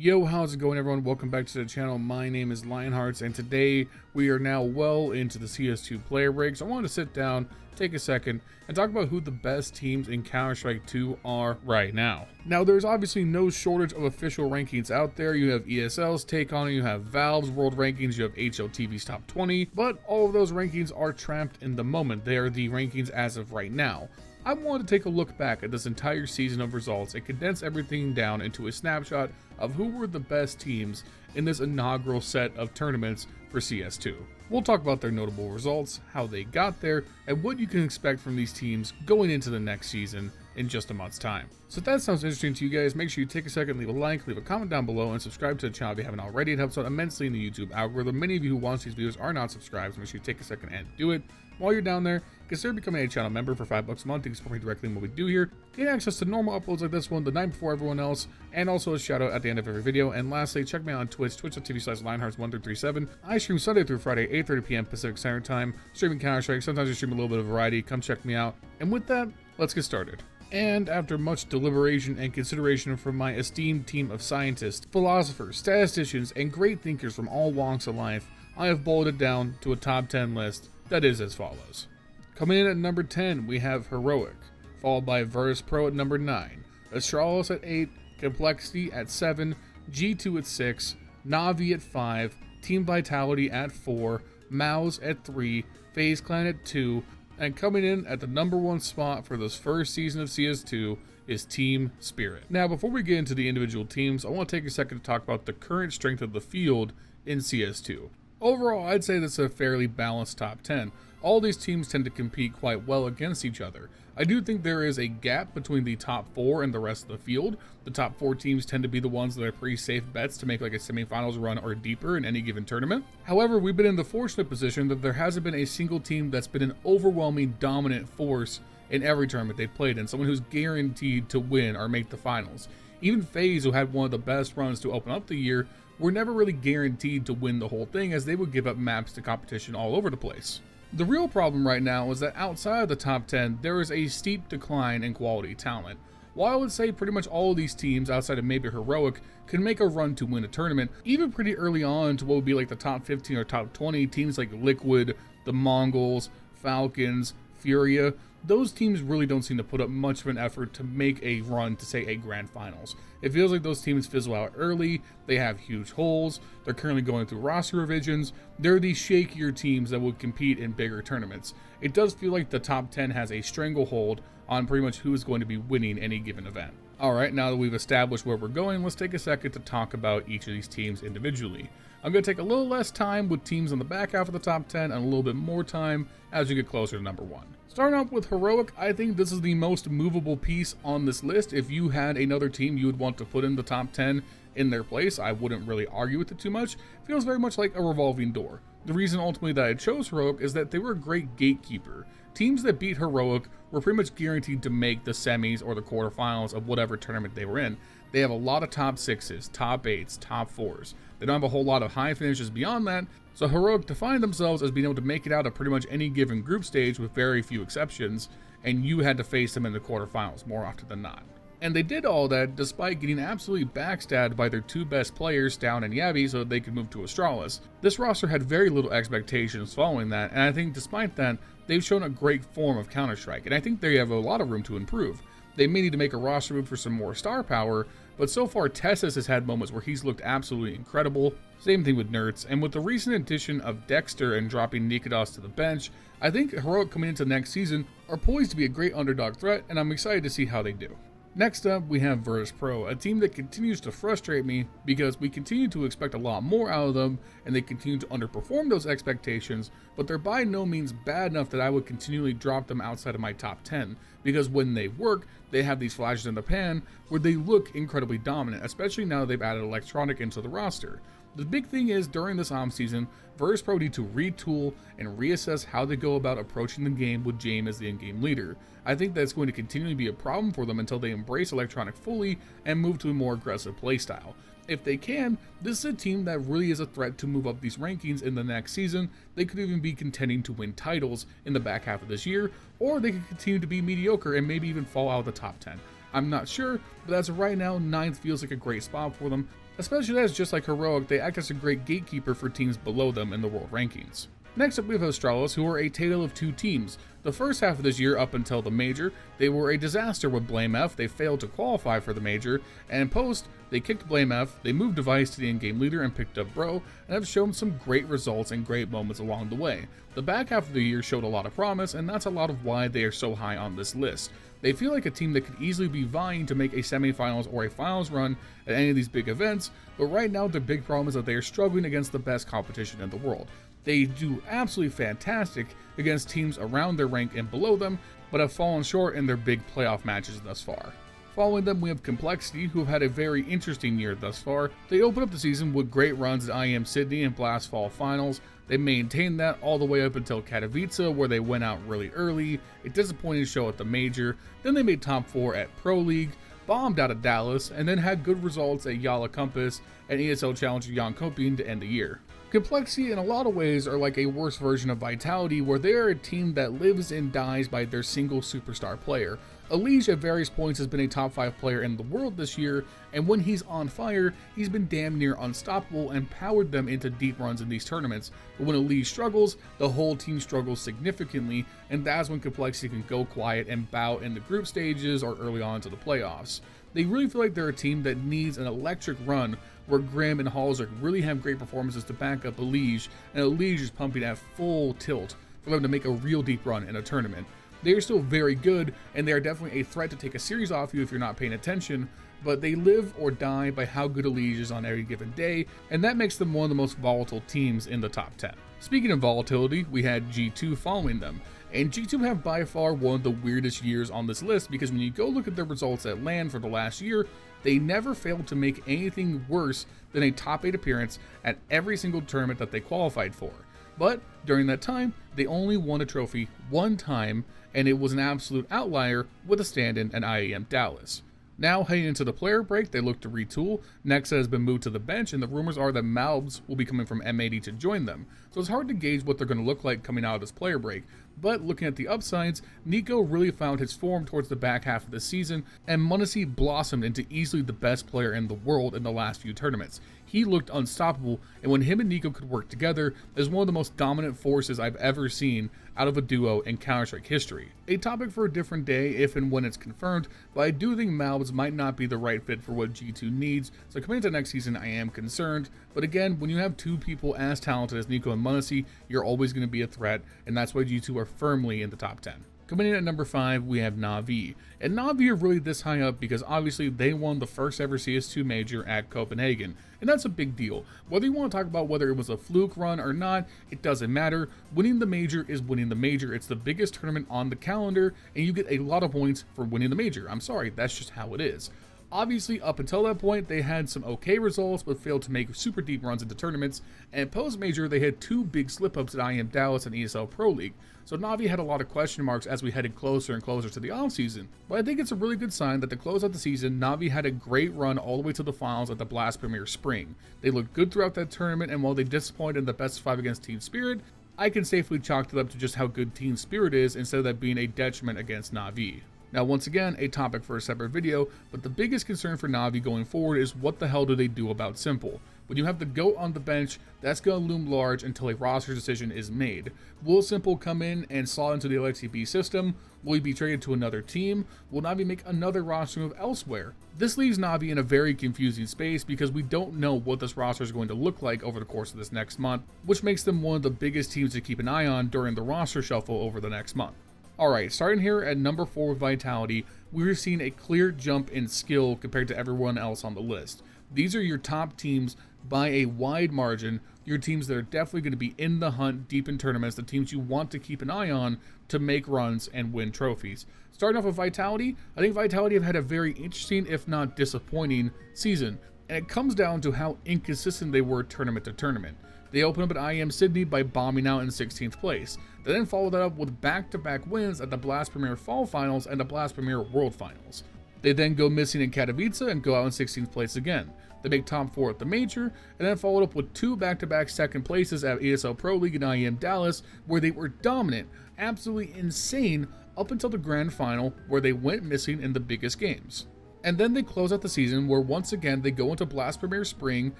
Yo, how's it going, everyone? Welcome back to the channel. My name is LionHeartZ, and today we are now well into the CS2 player break. So I wanted to sit down, take a second, and talk about who the best teams in Counter-Strike 2 are right now. Now, there's obviously no shortage of official rankings out there. You have ESL's take on it, you have Valve's world rankings, you have HLTV's top 20, but all of those rankings are trapped in the moment. They are the rankings as of right now. I wanted to take a look back at this entire season of results and condense everything down into a snapshot of who were the best teams in this inaugural set of tournaments for CS2. We'll talk about their notable results, how they got there, and what you can expect from these teams going into the next season in just a month's time. So if that sounds interesting to you guys, make sure you take a second, leave a like, leave a comment down below, and subscribe to the channel if you haven't already. It helps out immensely in the YouTube algorithm. Many of you who watch these videos are not subscribed, so make sure you take a second and do it. While you're down there, consider becoming a channel member for $5 a month. You can support me directly in what we do here, gain access to normal uploads like this one the night before everyone else, and also a shout out at the end of every video. And lastly, check me out on Twitch, twitch.tv/LionHeartZ1337. I stream Sunday through Friday, 8:30 p.m. Pacific Standard Time, streaming Counter-Strike. Sometimes I stream a little bit of variety. Come check me out. And with that, let's get started. And after much deliberation and consideration from my esteemed team of scientists, philosophers, statisticians, and great thinkers from all walks of life, I have boiled it down to a top 10 list that is as follows. Coming in at number 10, we have Heroic, followed by Virtus.pro at number 9, Astralis at 8, Complexity at 7, G2 at 6, NAVI at 5, Team Vitality at 4, Mouz at 3, Faze Clan at 2, and coming in at the number 1 spot for this first season of CS2 is Team Spirit. Now, before we get into the individual teams, I want to take a second to talk about the current strength of the field in CS2. Overall, I'd say this is a fairly balanced top 10. All these teams tend to compete quite well against each other. I do think there is a gap between the top 4 and the rest of the field. The top 4 teams tend to be the ones that are pretty safe bets to make like a semifinals run or deeper in any given tournament. However, we've been in the fortunate position that there hasn't been a single team that's been an overwhelming dominant force in every tournament they've played in, someone who's guaranteed to win or make the finals. Even FaZe, who had one of the best runs to open up the year, were never really guaranteed to win the whole thing, as they would give up maps to competition all over the place. The real problem right now is that outside of the top 10, there is a steep decline in quality talent. While I would say pretty much all of these teams, outside of maybe Heroic, can make a run to win a tournament, even pretty early on to what would be like the top 15 or top 20, teams like Liquid, the Mongols, Falcons, Furia, those teams really don't seem to put up much of an effort to make a run to, say, a grand finals. It feels like those teams fizzle out early, they have huge holes, they're currently going through roster revisions, they're the shakier teams that would compete in bigger tournaments. It does feel like the top 10 has a stranglehold on pretty much who is going to be winning any given event. Alright, now that we've established where we're going, let's take a second to talk about each of these teams individually. I'm going to take a little less time with teams on the back half of the top 10 and a little bit more time as we get closer to number 1. Starting off with Heroic, I think this is the most movable piece on this list. If you had another team you would want to put in the top 10 in their place, I wouldn't really argue with it too much. It feels very much like a revolving door. The reason ultimately that I chose Heroic is that they were a great gatekeeper. Teams that beat Heroic were pretty much guaranteed to make the semis or the quarterfinals of whatever tournament they were in. They have a lot of top 6s, top 8s, top 4s. They don't have a whole lot of high finishes beyond that, so Heroic defined themselves as being able to make it out of pretty much any given group stage with very few exceptions, and you had to face them in the quarterfinals more often than not. And they did all that despite getting absolutely backstabbed by their 2 best players, Down and Yavi, so that they could move to Astralis. This roster had very little expectations following that, and I think despite that, they've shown a great form of Counter-Strike, and I think they have a lot of room to improve. They may need to make a roster move for some more star power, but so far Tessus has had moments where he's looked absolutely incredible. Same thing with NAVI, and with the recent addition of Dexter and dropping Nikodas to the bench, I think Heroic coming into next season are poised to be a great underdog threat, and I'm excited to see how they do. Next up, we have Virtus.pro, a team that continues to frustrate me because we continue to expect a lot more out of them and they continue to underperform those expectations, but they're by no means bad enough that I would continually drop them outside of my top 10, because when they work, they have these flashes in the pan where they look incredibly dominant, especially now that they've added Electronic into the roster. The big thing is, during this season, Virtus.pro need to retool and reassess how they go about approaching the game with James as the in-game leader. I think that's going to continually be a problem for them until they embrace Electronic fully and move to a more aggressive playstyle. If they can, this is a team that really is a threat to move up these rankings in the next season. They could even be contending to win titles in the back half of this year, or they could continue to be mediocre and maybe even fall out of the top 10. I'm not sure, but as of right now, 9th feels like a great spot for them. especially as, just like Heroic, they act as a great gatekeeper for teams below them in the world rankings. Next up, we have Astralis, who are a tale of two teams. The first half of this year, up until the major, they were a disaster with Blame F. They failed to qualify for the major, and post, they kicked Blame F, they moved Device to the in-game leader and picked up Bro, and have shown some great results and great moments along the way. The back half of the year showed a lot of promise, and that's a lot of why they are so high on this list. They feel like a team that could easily be vying to make a semifinals or a finals run at any of these big events, but right now their big problem is that they are struggling against the best competition in the world. They do absolutely fantastic against teams around their rank and below them, but have fallen short in their big playoff matches thus far. Following them, we have Complexity, who have had a very interesting year thus far. They opened up the season with great runs at IEM Sydney and Blast Fall Finals. They maintained that all the way up until Katowice, where they went out really early, a disappointing show at the major. Then they made top 4 at Pro League, bombed out of Dallas, and then had good results at Yala Compass and ESL Challenger Jönköping to end the year. Complexity in a lot of ways are like a worse version of Vitality, where they are a team that lives and dies by their single superstar player. Bubblesj at various points has been a top 5 player in the world this year, and when he's on fire, he's been damn near unstoppable and powered them into deep runs in these tournaments. But when Bubblesj struggles, the whole team struggles significantly, and that's when Complexity can go quiet and bow in the group stages or early on to the playoffs. They really feel like they're a team that needs an electric run where Grimm and Halzer really have great performances to back up Bubblesj, and Bubblesj is pumping at full tilt for them to make a real deep run in a tournament. They are still very good, and they are definitely a threat to take a series off you if you're not paying attention, but they live or die by how good Bubblesj is on every given day, and that makes them one of the most volatile teams in the top 10. Speaking of volatility, we had G2 following them, and G2 have by far one of the weirdest years on this list, because when you go look at their results at LAN for the last year, they never failed to make anything worse than a top 8 appearance at every single tournament that they qualified for. But during that time, they only won a trophy one time, and it was an absolute outlier with a stand-in at IEM Dallas. Now, heading into the player break, they look to retool. Nexa has been moved to the bench, and the rumors are that Mouz will be coming from M80 to join them. So it's hard to gauge what they're going to look like coming out of this player break. But looking at the upsides, Nico really found his form towards the back half of the season, and m0NESY blossomed into easily the best player in the world in the last few tournaments. He looked unstoppable, and when him and Nico could work together, is one of the most dominant forces I've ever seen out of a duo in Counter-Strike history. A topic for a different day if and when it's confirmed, but I do think Mouz might not be the right fit for what G2 needs, so coming into next season I am concerned. But again, when you have two people as talented as Nico and m0NESY, you're always going to be a threat, and that's why G2 are firmly in the top 10. Coming in at number 5, we have NAVI. And NAVI are really this high up because obviously they won the first ever CS2 major at Copenhagen. And that's a big deal. Whether you want to talk about whether it was a fluke run or not, it doesn't matter. Winning the major is winning the major. It's the biggest tournament on the calendar, and you get a lot of points for winning the major. I'm sorry, that's just how it is. Obviously, up until that point, they had some okay results, but failed to make super deep runs into tournaments, and post-major, they had 2 big slip-ups at IEM Dallas and ESL Pro League, so NAVI had a lot of question marks as we headed closer and closer to the offseason. But I think it's a really good sign that to close out the season, NAVI had a great run all the way to the finals at the Blast Premier Spring. They looked good throughout that tournament, and while they disappointed in the best 5 against Team Spirit, I can safely chalk it up to just how good Team Spirit is instead of that being a detriment against NAVI. Now, once again, a topic for a separate video, but the biggest concern for NAVI going forward is what the hell do they do about Simple? When you have the GOAT on the bench, that's going to loom large until a roster decision is made. Will Simple come in and slot into the LXCB system? Will he be traded to another team? Will NAVI make another roster move elsewhere? This leaves NAVI in a very confusing space because we don't know what this roster is going to look like over the course of this next month, which makes them one of the biggest teams to keep an eye on during the roster shuffle over the next month. Alright, starting here at number 4 with Vitality, we're seeing a clear jump in skill compared to everyone else on the list. These are your top teams by a wide margin, your teams that are definitely going to be in the hunt deep in tournaments, the teams you want to keep an eye on to make runs and win trophies. Starting off with Vitality, I think Vitality have had a very interesting, if not disappointing, season, and it comes down to how inconsistent they were tournament to tournament. They opened up at IEM Sydney by bombing out in 16th place. They then followed that up with back-to-back wins at the Blast Premier Fall Finals and the Blast Premier World Finals. They then go missing in Katowice and go out in 16th place again. They make top 4 at the major, and then followed up with 2 back-to-back second places at ESL Pro League and IEM Dallas, where they were dominant, absolutely insane, up until the grand final, where they went missing in the biggest games. And then they close out the season where once again they go into Blast Premier Spring,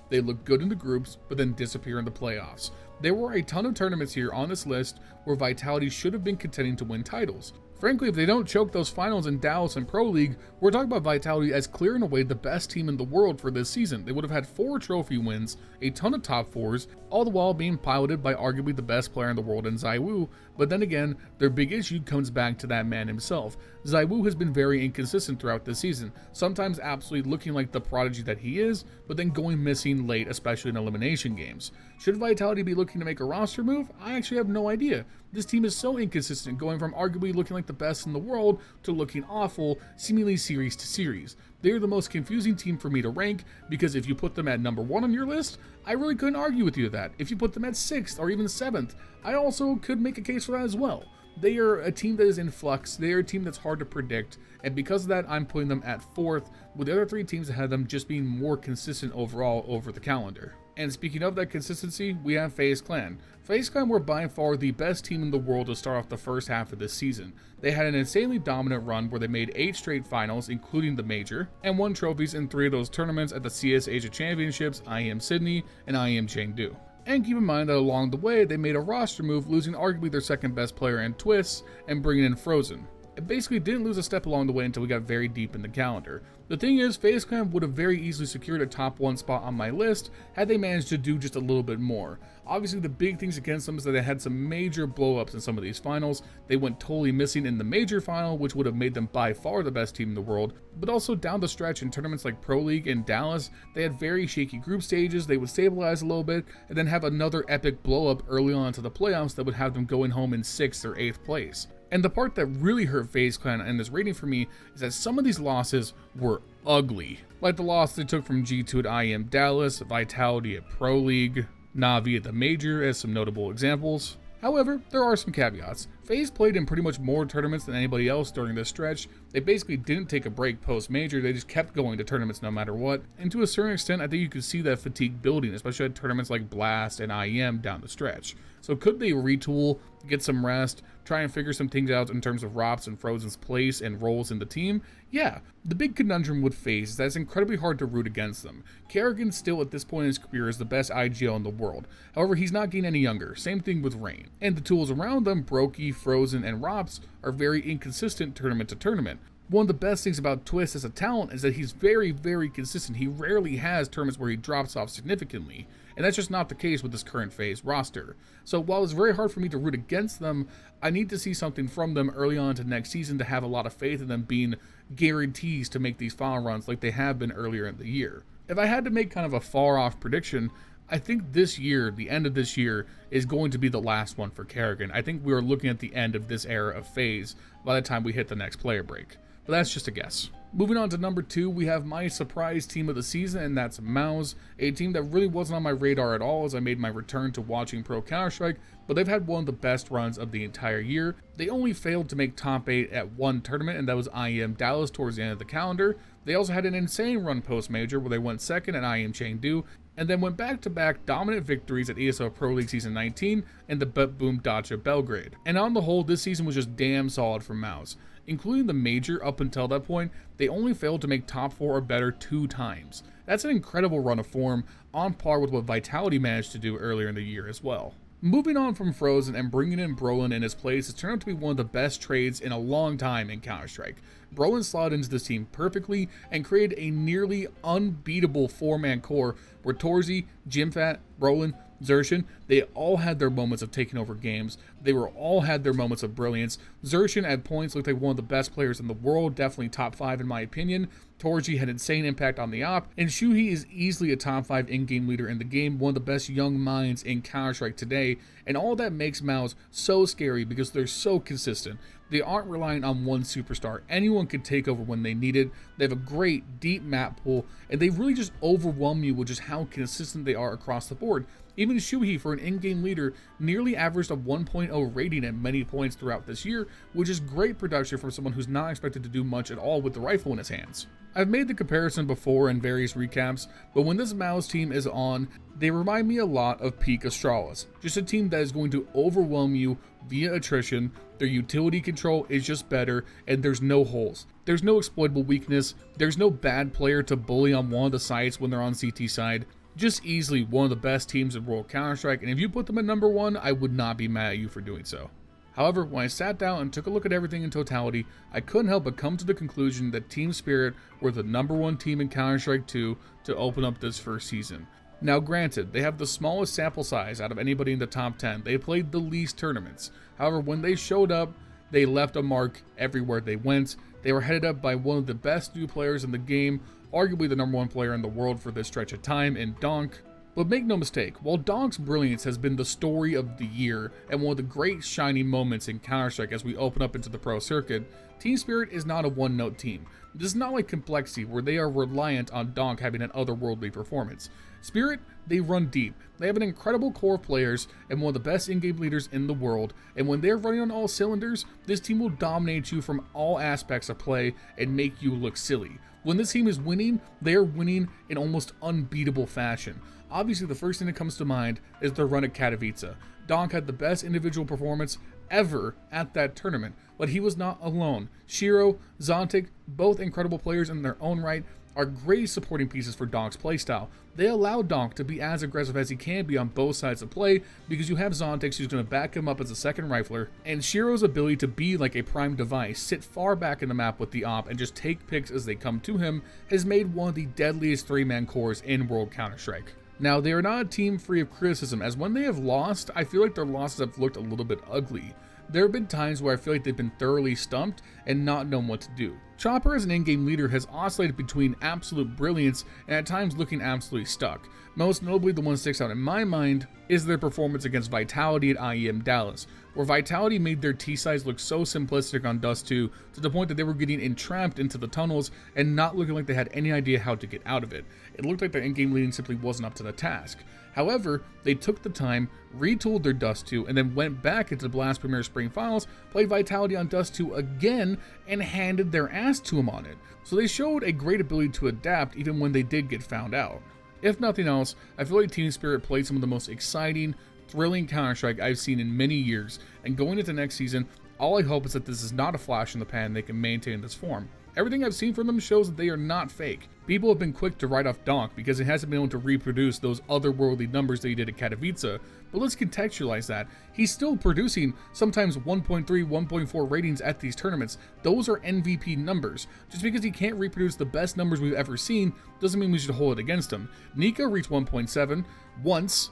they look good in the groups, but then disappear in the playoffs. There were a ton of tournaments here on this list where Vitality should have been contending to win titles. Frankly, if they don't choke those finals in Dallas and Pro League, we're talking about Vitality as clear and away the best team in the world for this season. They would have had 4 trophy wins, a ton of top 4s, all the while being piloted by arguably the best player in the world in ZywOo. But then again, their big issue comes back to that man himself. ZywOo has been very inconsistent throughout this season, sometimes absolutely looking like the prodigy that he is, but then going missing late, especially in elimination games. Should Vitality be looking to make a roster move? I actually have no idea. This team is so inconsistent, going from arguably looking like the best in the world to looking awful, seemingly series to series. They're the most confusing team for me to rank, because if you put them at number 1 on your list, I really couldn't argue with you that. If you put them at 6th or even 7th, I also could make a case for that as well. They are a team that is in flux, they are a team that's hard to predict, and because of that, I'm putting them at 4th, with the other 3 teams ahead of them just being more consistent overall over the calendar. And speaking of that consistency, we have Faze Clan. Faze Clan were by far the best team in the world to start off the first half of this season. They had an insanely dominant run where they made 8 straight finals, including the major, and won trophies in 3 of those tournaments at the CS Asia Championships, IEM Sydney, and IEM Chengdu. And keep in mind that along the way, they made a roster move, losing arguably their second best player in Twists, and bringing in Frozen. It basically didn't lose a step along the way until we got very deep in the calendar. The thing is, Faze Clan would have very easily secured a top 1 spot on my list had they managed to do just a little bit more. Obviously, the big things against them is that they had some major blow-ups in some of these finals. They went totally missing in the major final, which would have made them by far the best team in the world, but also down the stretch in tournaments like Pro League and Dallas, they had very shaky group stages. They would stabilize a little bit and then have another epic blow-up early on into the playoffs that would have them going home in 6th or 8th place. And the part that really hurt Faze Clan in this rating for me is that some of these losses were ugly. Like the loss they took from G2 at IEM Dallas, Vitality at Pro League, NAVI at the Major as some notable examples. However, there are some caveats. Faze played in pretty much more tournaments than anybody else during this stretch. They basically didn't take a break post-major, they just kept going to tournaments no matter what. And to a certain extent, I think you could see that fatigue building, especially at tournaments like Blast and IEM down the stretch. So could they retool, get some rest, try and figure some things out in terms of Rop's and Frozen's place and roles in the team? Yeah. The big conundrum with Faze is that it's incredibly hard to root against them. Kerrigan still at this point in his career is the best IGL in the world. However, he's not getting any younger. Same thing with Rain. And the tools around them, Brokey, Frozen, and Rop's, are very inconsistent tournament to tournament. One of the best things about Twist as a talent is that he's very, very consistent. He rarely has tournaments where he drops off significantly, and that's just not the case with this current Faze roster. So while it's very hard for me to root against them, I need to see something from them early on to next season to have a lot of faith in them being guarantees to make these final runs like they have been earlier in the year. If I had to make kind of a far off prediction, I think this year, the end of this year, is going to be the last one for Kerrigan. I think we are looking at the end of this era of Faze by the time we hit the next player break. But that's just a guess. Moving on to number 2, we have my surprise team of the season, and that's Mouz, a team that really wasn't on my radar at all as I made my return to watching Pro Counter-Strike, but they've had one of the best runs of the entire year. They only failed to make top 8 at one tournament, and that was IEM Dallas towards the end of the calendar. They also had an insane run post-major where they went 2nd at IEM Chengdu, and then went back-to-back dominant victories at ESL Pro League Season 19 and the Boom Dacha Belgrade. And on the whole, this season was just damn solid for Mouz. Including the major up until that point, they only failed to make top 4 or better 2 times. That's an incredible run of form, on par with what Vitality managed to do earlier in the year as well. Moving on from Frozen and bringing in Brolin in his place has turned out to be one of the best trades in a long time in Counter-Strike. Brolin slotted into this team perfectly and created a nearly unbeatable 4-man core where Torzy, Jimfat, Brolin, Xerxin, they all had their moments of taking over games. They all had their moments of brilliance. Xerxin at points looked like one of the best players in the world, definitely top 5 in my opinion. Torzy had insane impact on the op, and Shuhei is easily a top 5 in-game leader in the game, one of the best young minds in Counter-Strike today, and all that makes Mouz so scary because they're so consistent. They aren't relying on one superstar. Anyone could take over when they need it. They have a great, deep map pool, and they really just overwhelm you with just how consistent they are across the board. Even Shuhei, for an in-game leader, nearly averaged a 1.0 rating at many points throughout this year, which is great production from someone who's not expected to do much at all with the rifle in his hands. I've made the comparison before in various recaps, but when this Mouz team is on, they remind me a lot of peak Astralis. Just a team that is going to overwhelm you via attrition. Their utility control is just better, and there's no holes. There's no exploitable weakness. There's no bad player to bully on one of the sites when they're on CT side. Just easily one of the best teams in World Counter-Strike, and if you put them at number 1, I would not be mad at you for doing so. However, when I sat down and took a look at everything in totality, I couldn't help but come to the conclusion that Team Spirit were the number 1 team in Counter-Strike 2 to open up this first season. Now granted, they have the smallest sample size out of anybody in the top 10. They played the least tournaments. However, when they showed up, they left a mark everywhere they went. They were headed up by one of the best new players in the game, arguably the number 1 player in the world for this stretch of time in Donk. But make no mistake, while Donk's brilliance has been the story of the year and one of the great shining moments in Counter-Strike as we open up into the pro circuit, Team Spirit is not a one-note team. This is not like Complexity, where they are reliant on Donk having an otherworldly performance. Spirit, they run deep. They have an incredible core of players and one of the best in-game leaders in the world, and when they're running on all cylinders, this team will dominate you from all aspects of play and make you look silly. When this team is winning, they are winning in almost unbeatable fashion. Obviously, the first thing that comes to mind is their run at Katowice. Donk had the best individual performance ever at that tournament, but he was not alone. Shiro, Zontic, both incredible players in their own right, are great supporting pieces for Donk's playstyle. They allow Donk to be as aggressive as he can be on both sides of play because you have Zontix who's going to back him up as a second rifler, and Shiro's ability to be like a prime device, sit far back in the map with the op and just take picks as they come to him, has made one of the deadliest 3-man cores in World Counter-Strike. Now, they are not a team free of criticism, as when they have lost, I feel like their losses have looked a little bit ugly. There have been times where I feel like they've been thoroughly stumped and not known what to do. Chopper as an in-game leader has oscillated between absolute brilliance and at times looking absolutely stuck. Most notably, the one that sticks out in my mind is their performance against Vitality at IEM Dallas, where Vitality made their T-sides look so simplistic on Dust 2 to the point that they were getting entrapped into the tunnels and not looking like they had any idea how to get out of it. It looked like their in-game leading simply wasn't up to the task. However, they took the time, retooled their Dust 2, and then went back into the Blast Premier Spring Finals, played Vitality on Dust 2 again, and handed their ass to him on it. So they showed a great ability to adapt even when they did get found out. If nothing else, I feel like Team Spirit played some of the most exciting, thrilling Counter-Strike I've seen in many years, and going into next season, all I hope is that this is not a flash in the pan and they can maintain this form. Everything I've seen from them shows that they are not fake. People have been quick to write off Donk because it hasn't been able to reproduce those otherworldly numbers that he did at Katowice, but let's contextualize that. He's still producing sometimes 1.3, 1.4 ratings at these tournaments. Those are MVP numbers. Just because he can't reproduce the best numbers we've ever seen doesn't mean we should hold it against him. Nico reached 1.7 once,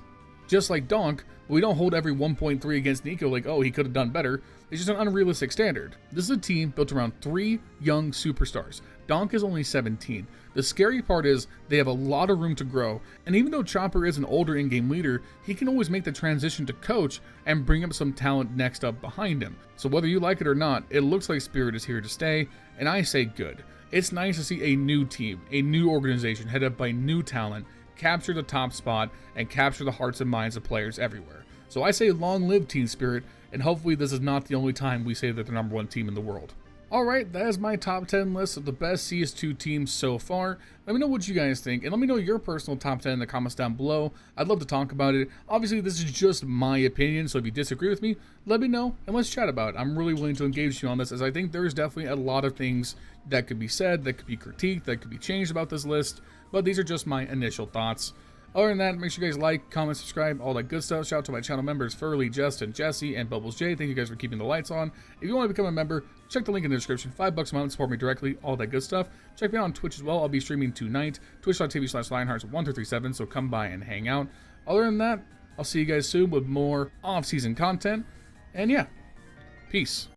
just like Donk, but we don't hold every 1.3 against Nico like, oh, he could have done better. It's just an unrealistic standard. This is a team built around 3 young superstars. Donk is only 17. The scary part is they have a lot of room to grow, and even though Chopper is an older in-game leader, he can always make the transition to coach and bring up some talent next up behind him. So whether you like it or not, it looks like Spirit is here to stay, and I say good. It's nice to see a new team, a new organization headed up by new talent, capture the top spot, and capture the hearts and minds of players everywhere. So I say long live Team Spirit, and hopefully this is not the only time we say that they're number 1 team in the world. Alright, that is my top 10 list of the best CS2 teams so far. Let me know what you guys think, and let me know your personal top 10 in the comments down below. I'd love to talk about it. Obviously, this is just my opinion, so if you disagree with me, let me know, and let's chat about it. I'm really willing to engage you on this, as I think there's definitely a lot of things that could be said, that could be critiqued, that could be changed about this list, but these are just my initial thoughts. Other than that, make sure you guys like, comment, subscribe, all that good stuff. Shout out to my channel members, Furley, Justin, Jesse, and Bubblesj. Thank you guys for keeping the lights on. If you want to become a member, check the link in the description. $5 a month, support me directly, all that good stuff. Check me out on Twitch as well. I'll be streaming tonight, twitch.tv/LionHeartZ1237, so come by and hang out. Other than that, I'll see you guys soon with more off-season content. And yeah, peace.